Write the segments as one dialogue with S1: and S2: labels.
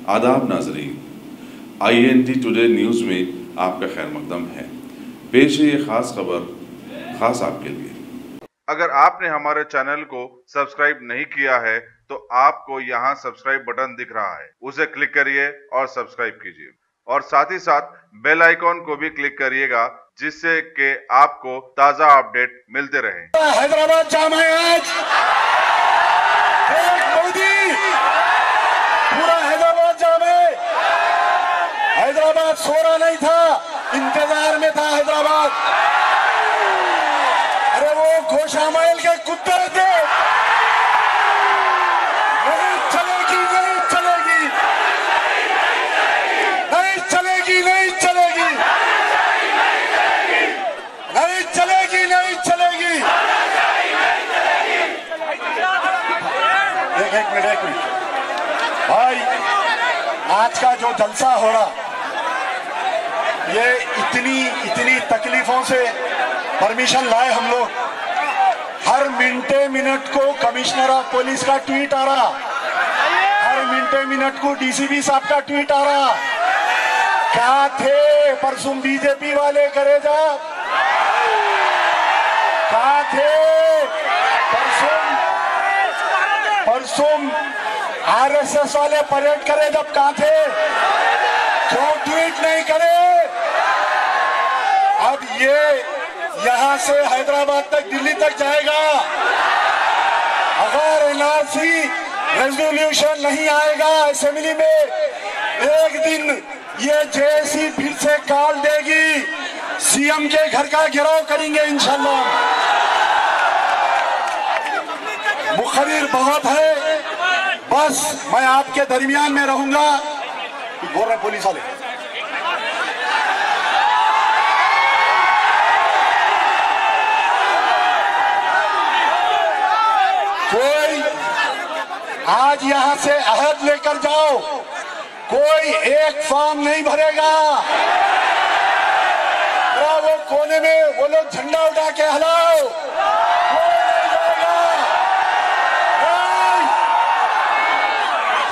S1: आदाब नाजरीन, INT today news में आपका खैर मकदम है। पेश है ये खास खबर खास आपके लिए।
S2: अगर आपने हमारे चैनल को सब्सक्राइब नहीं किया है तो आपको यहाँ सब्सक्राइब बटन दिख रहा है, उसे क्लिक करिए और सब्सक्राइब कीजिए और साथ ही साथ बेल आइकॉन को भी क्लिक करिएगा, जिससे कि आपको ताजा अपडेट मिलते रहे।
S3: हैदराबाद जाम है आज, मोदी, पूरा हैदराबाद जाम है। हैदराबाद सो रहा नहीं था, इंतजार में था हैदराबाद। अरे वो गोशामैल के कुत्ते थे। नहीं चलेगी, नहीं चलेगी, नहीं चलेगी, नहीं चलेगी, नहीं चलेगी, नहीं चलेगी। एक मिनट भाई, आज का जो जलसा हो रहा, ये इतनी तकलीफों से परमिशन लाए हम लोग। हर मिनटे मिनट को कमिश्नर ऑफ पुलिस का ट्वीट आ रहा, हर मिनटे मिनट को DCP साहब का ट्वीट आ रहा। क्या थे परसों बीजेपी वाले करे जा, क्या थे परसों RSS वाले परेड करे जब, कहा थे? क्यों ट्वीट नहीं करे? अब ये यहां से हैदराबाद तक, दिल्ली तक जाएगा। अगर NRC रेजोल्यूशन नहीं आएगा असेंबली में, एक दिन ये JSC फिर से कॉल देगी, CM के घर का घेराव करेंगे इंशाल्लाह। मुखबिर बहुत है, बस मैं आपके दरमियान में रहूंगा। बोल रहे पुलिस वाले, कोई आज यहां से अहद लेकर जाओ, कोई एक फॉर्म नहीं भरेगा। वो कोने में वो लोग झंडा उठा के हिलाओ, कोई नहीं जाएगा।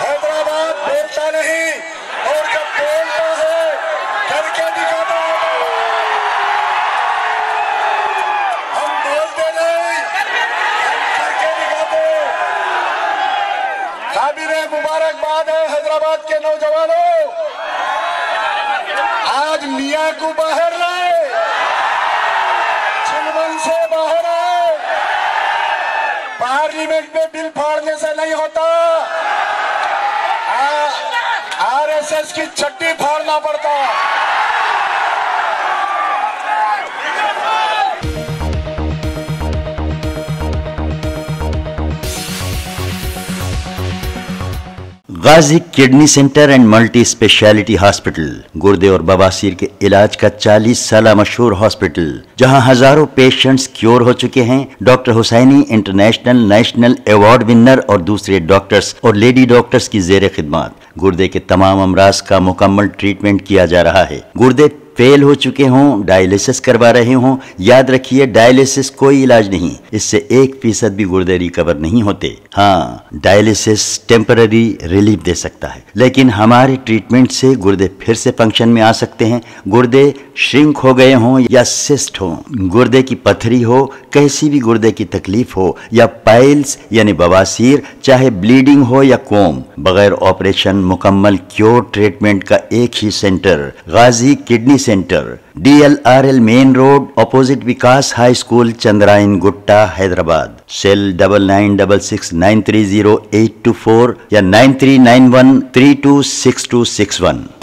S3: हैदराबाद बोलता नहीं, और जब बोलता है करके दिखाता है। हम बोलते नहीं, हम करके दिखाते। काबिले मुबारकबाद है हैदराबाद के नौजवानों, आज मियां को बाहर लाए, चिलवन से बाहर आए। पार्लियामेंट में बिल फाड़ने से नहीं होता, RSS की चट्टी फाड़ना पड़ता।
S4: Ghazi kidney centre and multi speciality hospital, गुर्दे और बवासीर के इलाज का 40 साल मशहूर हॉस्पिटल, जहां हजारों पेशेंट्स क्योर हो चुके हैं। Doctor Husaini international national award winner और दूसरे डॉक्टर्स और लेडी डॉक्टर्स की जेर खिदमत गुर्दे के तमाम अमराज का मुकम्मल ट्रीटमेंट किया जा रहा है। गुर्दे फेल हो चुके हों, डायलिसिस करवा रहे हों, याद रखिए डायलिसिस कोई इलाज नहीं, इससे 1% भी गुर्दे रिकवर नहीं होते। हाँ, डायलिसिस टेम्पररी रिलीफ दे सकता है, लेकिन हमारे ट्रीटमेंट से गुर्दे फिर से फंक्शन में आ सकते हैं। गुर्दे श्रिंक हो गए हों या सिस्ट हो, गुर्दे की पथरी हो, कैसी भी गुर्दे की तकलीफ हो, या पाइल्स यानी बवासीर, चाहे ब्लीडिंग हो या कोम, बगैर ऑपरेशन मुकम्मल क्योर ट्रीटमेंट का एक ही centre, Ghazi kidney centre, DLRL main road, opposite Vikas high school, Chandrayan Gutta, Hyderabad. Cell 9966930824 या 9391326261।